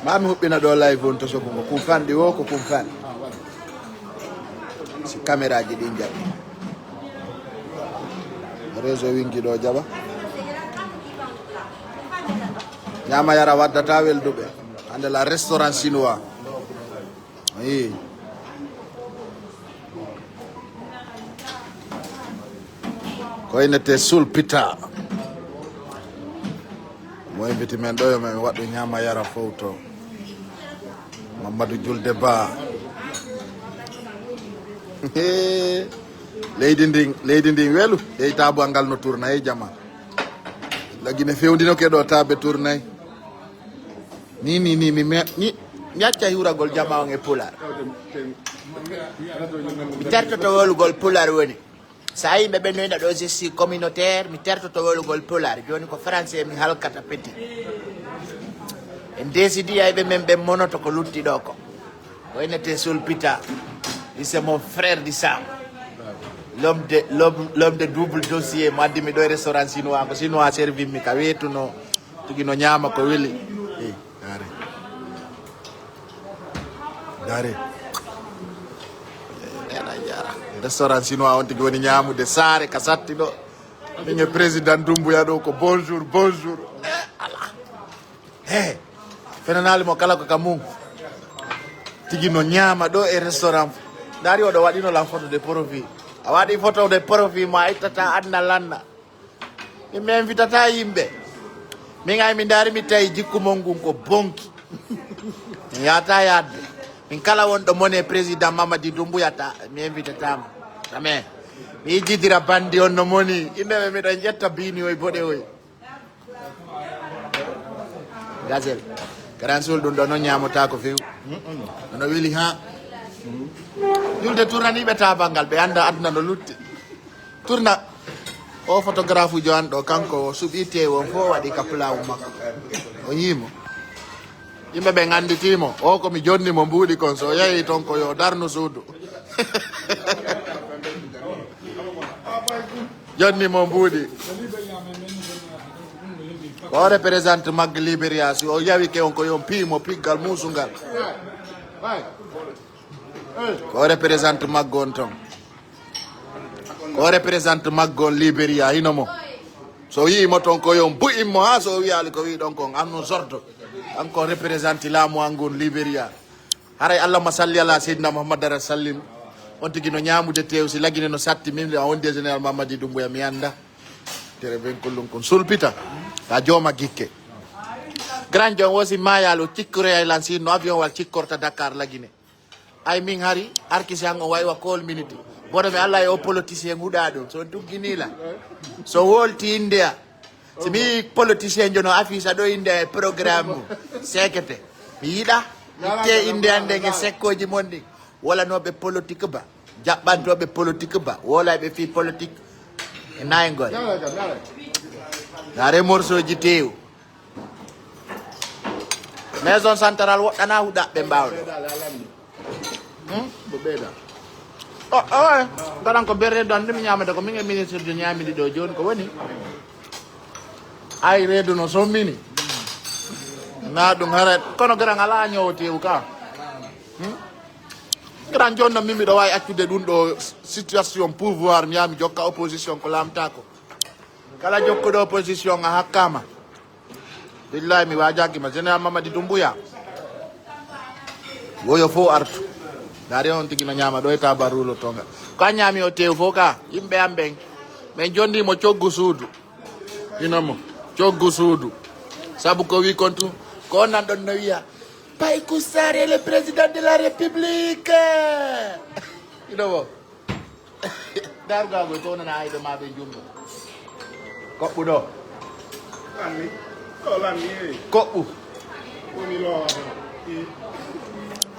Mami hubbina ɗo live on to soko ko kumfanɗi wo ko kumfanɗi si caméra ji ɗin jaɓi réseau wingi ɗo jaɓa ñama yara waddata welduɓe ande la restaurant chinois oui ko innete Sulpita mo inviti men ɗo yo men waɗɗo ñama yara fowto Mamadou Julde Ba leydi ndin welu yeyi tabu ngal no tournayi jama lagine fewndino keɗo tabe tournayi ni mi ñacca hiwragol jama on e pular mi tertoto wolugol pular woni sa yimɓe ɓe noyna ɗo gesti communautaire mi tertoto wolugol pular joni ko français mi halkata petit en décidi ayɓe men ɓe monoto ko lutti ɗo ko innete Sulpita c'est mon frère du sang l'homme de double dossier mo addimi ɗo e restaurant chinois ko chinois servi mi ka wetuno tigi no ñama ko weli dare ena jara restaurant chinois on tigi woni ñamude saare ka satti ɗo min e président Doumbouya ɗo ko bonjour ala fenanali mo kala ko ka mum tigi no ñama ɗo e restaurant dari oɗo waɗino la photo de profil a waɗi photo de profil mo a ittata anna lanna mi invitata yimɓe min ay mi dari mi tawi jikkumol ngun ko bonki mi yata yadde min kala wonɗo mone président Mamadi Doumbouya mi invitatama amen mi yijjidira bandi on no moni indeɓe miɗon ƴetta bini oy boɗe oy gazelle grand sul ɗum ɗo noon ñamata ko few ono weli ha julde tournaniɓe tabangal ɓe anda aduna no lutti tourna o photographe ujo an ɗo kanko suɓi tewo fo waɗi ka plawu makko o yimo yimɓe ɓe ganditimo o komi jonnimo mbuuɗi kon so yeehi toon ko yo darnu suudu jonnimo mbuuɗi o représente magge Libéria si o yawi ke on ko yon piimo piggal musungal ko représente maggo on ton ko représente maggo on Libéria hinomo so yimo ton ko yon bu'immo ha so wiyali ko wi ɗon kon anno sordo anko représente laamu angon Libéria haray allahma salli ala seydina Mouhammad ara sallim on tigi no ñamude tewsi lagine no satti min a wonde général Mamadi Doumbouya mi anda tere ben kollum kon Sulpita ka jooma gikke grand jon wosi mayalo cikkore ay lan sinno avion wal cikkorta Dakar lagine ay min hari arkisi han o waywa kol minute boɗo mi allah e o politicien huɗa ɗum so dugginila so wolti indeya so mi politicien jono affiche aɗo inde e programme mum sekete mi yiɗa mi te inde ande ge sekkoji mon ɗi wolanoɓe politique ba jaɓɓantoɓe politique ba wolayɓe fi politique e naygol nare morceau ji tew maison centrale woɗɗana huɗaɓe mbawɗo garan ko berde donde mi ñamata ko min e ministre de ñamidi ɗo joni ko woni ay reedu no sommini na ɗum harat kono garan ala ñowo tew ka garan joni no min miɗo wawi accude ɗum ɗo situation pouvoir mi yaha mi jokka opposition ko lamtako kala jokkuɗo opposition a hakkama billahi mi wajakima général Mamadi Doumbouya woyo fo artu dari on tigi no ñama ɗo e tabarulo tonga ko a ñami o tew fo ka yimɓe am ɓen min jondimo coggu suudu inomo coggu suudu saabu ko wi kon tu ko on nan ɗon no wiya Paye Coussary le président de la république inomo dargagoy ko nana ayɗo maɓe jumbo koɓɓu ɗo koɓɓu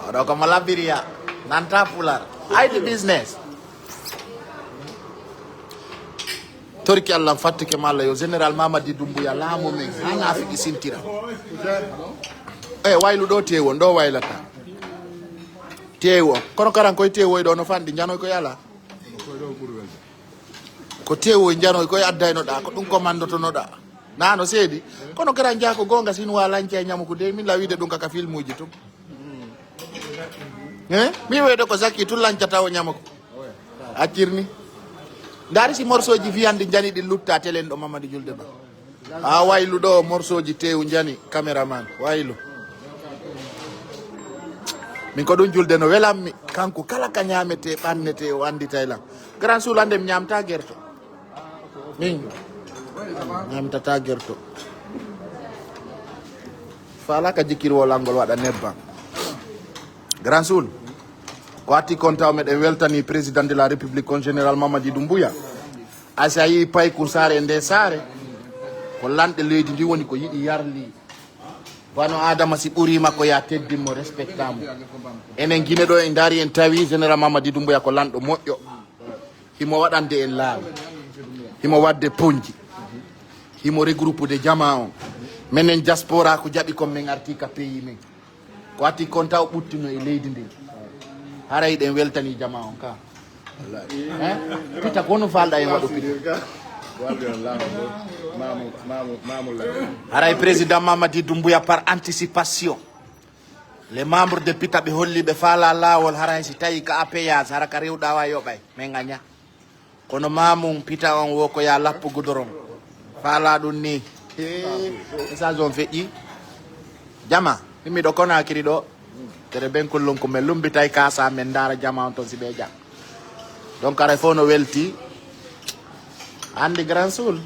oɗo ko malabiria nanta pular ayde business torki allah fattuke malla yo général Mamadi Doumbouya laamu men hana figi sintira waylu ɗo tewo ɗo waylata tewo kono karan koye tewoy ɗo no fandi janoy ko yala ko tewoy janoy koye addaynoɗa ko ɗum ko mandotonoɗa nano seedi kono gara jako gonga sin wa lanca ñamuko de min lawide ɗum kaka film uji tum mi weyde ko zakki tun lancata o ñamako accirni ndaari si morceau ji wiyande jani ɗi lutta télé ɗo Mamadou Julde Ba a waylu ɗo morceau ji tew jani caméraman waylu min ko ɗum julde no welammi kanko kala ka ñamete ɓannete o andita lan grand soul ande mi ñamta guerto min ñamtata guerto fala ka jikkirwo langol waɗa nebban grand soul ko atti kontaw meɗen weltani président de la république on général Mamadou Doumbouya asa yi pay ko sare e nde sare ko lanɗe leydi ndi woni ko yiɗi yarli wano adama si ɓurima ko ya teddinmo respectamo enen guine ɗo en daari en tawi général Mamadou Doumbouya ko lanɗo moƴƴo himo waɗande en laamu himo wadde ponji himo regroupe de jama on minen diaspora ko jaɓi kon min arti ka pays men ko atti kon taw ɓuttino e leydi ndi haray ɗen weltani jama on ka pita ko no falɗa en waɗo pita haray président Mamadou Doumbouya par anticipation les membres de pita ɓe holli ɓe faala lawol haray si tawi ka appayage hara ka rewɗa wa yoɓay min gaña kono mamum pita on wo ko ya lappu goudron faala ɗum ni message on feƴƴi jama himmiɗo Conakry ɗo tere ben kollon ko men lumbitay kasa men dara jama on toon si ɓe jam donc aray fof no welti andi grand soul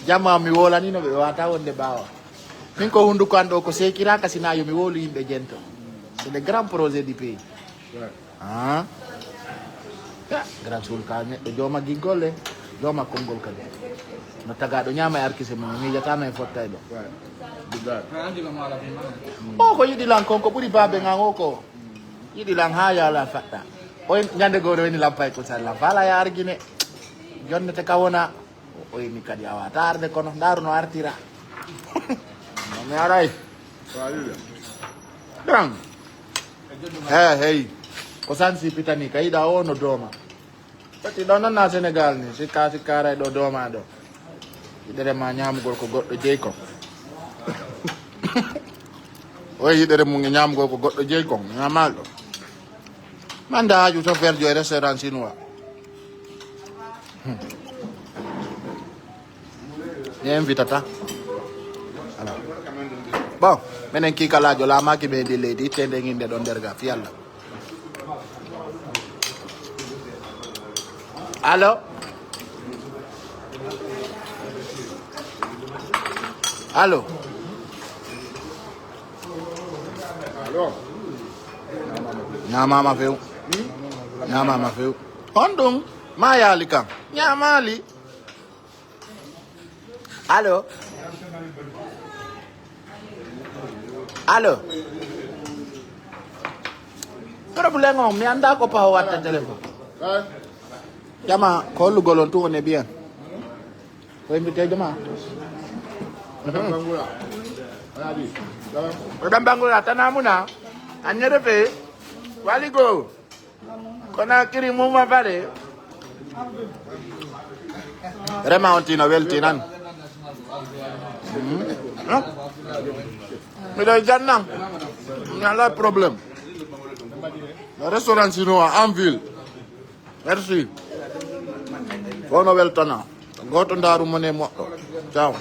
jama mi wolanino ɓe wata wonde ɓawa min ko hunduko an ɗo ko sekiraka sina yomi wolu yimɓe jento c'est le grand projet du pays grand soul ka neɗɗo joma giggolle joma konngol kadi no tagaɗo ñama e arkise mum miijatano e fottay ɗo o ko yiɗi lan konko ɓuuri babe gan o ko yiɗi lan ha yala faɗɗa o ñande goto woni lampay ko sallam fala ya argine jonnete ka wona o yini kadi a wata arde kono daru no artira mi aray dan hey ko sansi pitani ka yiɗa o no dooma pati ɗo nonna Sénégal ni sikka sikkaray ɗo dooma ɗo yiɗere ma ñamugol ko goɗɗo jeykon oyi yiɗere mum e ñamugol ko goɗɗo jeykon ñamalɗo manda haaju chauffeur jo e restaurant chinois mi invitata alors bon minen kikalajo lamaki ɓe ndi leydi ittende inde ɗon nder ga fiyalla allo allo ñamama few ñamama few on ɗum ma yaali kam ñamali allo allo probléme o mi anda ko paho watta téléphone jama ko hollugol on tout on est bien ko invité jama oɗon bangula tanamuna añere fe waligo Conakry muma fade vraiment on tino welti nan miɗo jannan ala problème le restaurant chinois en ville merci fono weltana goto ndaru mone moɗɗo ciao